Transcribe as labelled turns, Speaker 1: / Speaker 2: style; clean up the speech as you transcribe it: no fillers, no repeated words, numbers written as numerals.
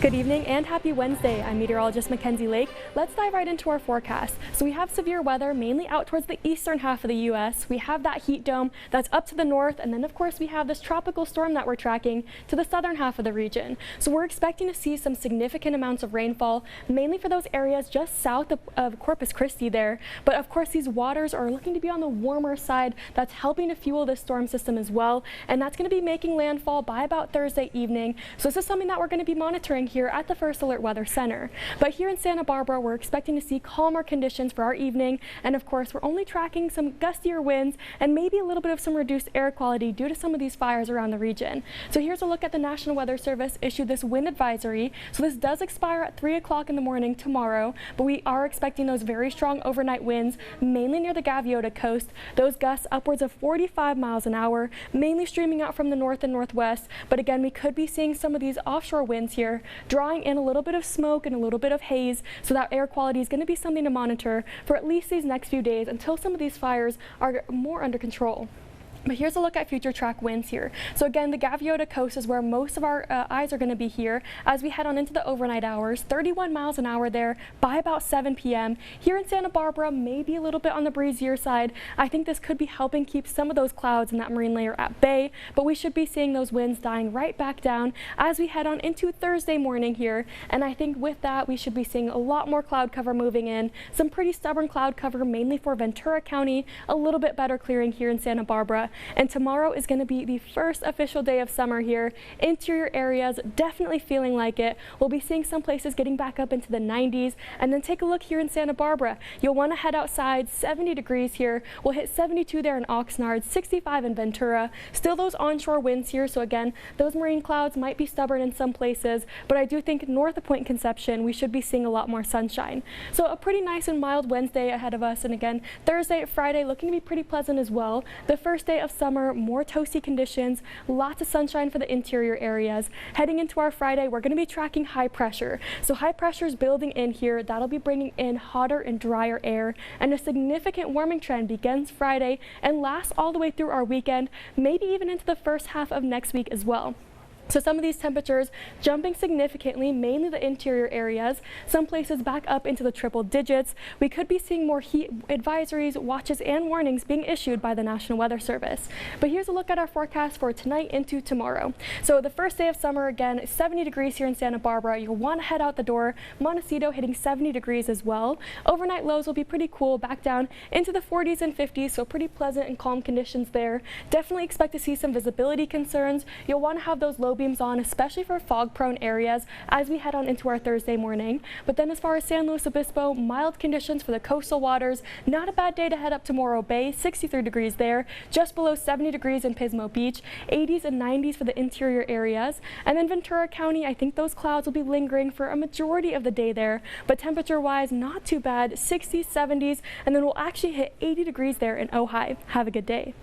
Speaker 1: Good evening and happy Wednesday. I'm meteorologist Mackenzie Lake. Let's dive right into our forecast. So we have severe weather mainly out towards the eastern half of the U.S. We have that heat dome that's up to the north, and then of course we have this tropical storm that we're tracking to the southern half of the region. So we're expecting to see some significant amounts of rainfall, mainly for those areas just south of Corpus Christi there. But of course these waters are looking to be on the warmer side. That's helping to fuel this storm system as well, and that's going to be making landfall by about Thursday evening. So this is something that we're going to be monitoring here at the First Alert Weather Center. But here in Santa Barbara, we're expecting to see calmer conditions for our evening, and of course we're only tracking some gustier winds and maybe a little bit of some reduced air quality due to some of these fires around the region. So here's a look at the National Weather Service issued this wind advisory. So this does expire at 3 o'clock in the morning tomorrow, but we are expecting those very strong overnight winds mainly near the Gaviota coast. Those gusts upwards of 45 miles an hour, mainly streaming out from the north and northwest. But again, we could be seeing some of these offshore winds here, drawing in a little bit of smoke and a little bit of haze, so that air quality is going to be something to monitor for at least these next few days until some of these fires are more under control. But here's a look at future track winds here. So again, the Gaviota coast is where most of our eyes are going to be here as we head on into the overnight hours. 31 miles an hour there by about 7 p.m. Here in Santa Barbara, maybe a little bit on the breezier side. I think this could be helping keep some of those clouds in that marine layer at bay, but we should be seeing those winds dying right back down as we head on into Thursday morning here. And I think with that, we should be seeing a lot more cloud cover moving in. Some pretty stubborn cloud cover mainly for Ventura County, a little bit better clearing here in Santa Barbara. And tomorrow is going to be the first official day of summer here. Interior areas definitely feeling like it. We'll be seeing some places getting back up into the 90s. And then take a look here in Santa Barbara. You'll want to head outside. 70 degrees here. We'll hit 72 there in Oxnard, 65 in Ventura. Still those onshore winds here. So again, those marine clouds might be stubborn in some places, but I do think north of Point Conception, we should be seeing a lot more sunshine. So a pretty nice and mild Wednesday ahead of us. And again, Thursday, Friday looking to be pretty pleasant as well. The first day of summer, more toasty conditions, lots of sunshine for the interior areas. Heading into our Friday, we're going to be tracking high pressure. So high pressure is building in here. That'll be bringing in hotter and drier air, and a significant warming trend begins Friday and lasts all the way through our weekend, maybe even into the first half of next week as well. So some of these temperatures jumping significantly, mainly the interior areas, some places back up into the triple digits. We could be seeing more heat advisories, watches, and warnings being issued by the National Weather Service. But here's a look at our forecast for tonight into tomorrow. So the first day of summer, again, 70 degrees here in Santa Barbara. You'll want to head out the door. Montecito hitting 70 degrees as well. Overnight lows will be pretty cool, back down into the 40s and 50s, so pretty pleasant and calm conditions there. Definitely expect to see some visibility concerns. You'll want to have those low beams on, especially for fog-prone areas as we head on into our Thursday morning. But then as far as San Luis Obispo, mild conditions for the coastal waters. Not a bad day to head up to Morro Bay, 63 degrees there, just below 70 degrees in Pismo Beach, 80s and 90s for the interior areas. And then Ventura County, I think those clouds will be lingering for a majority of the day there, but temperature-wise, not too bad, 60s, 70s, and then we'll actually hit 80 degrees there in Ojai. Have a good day.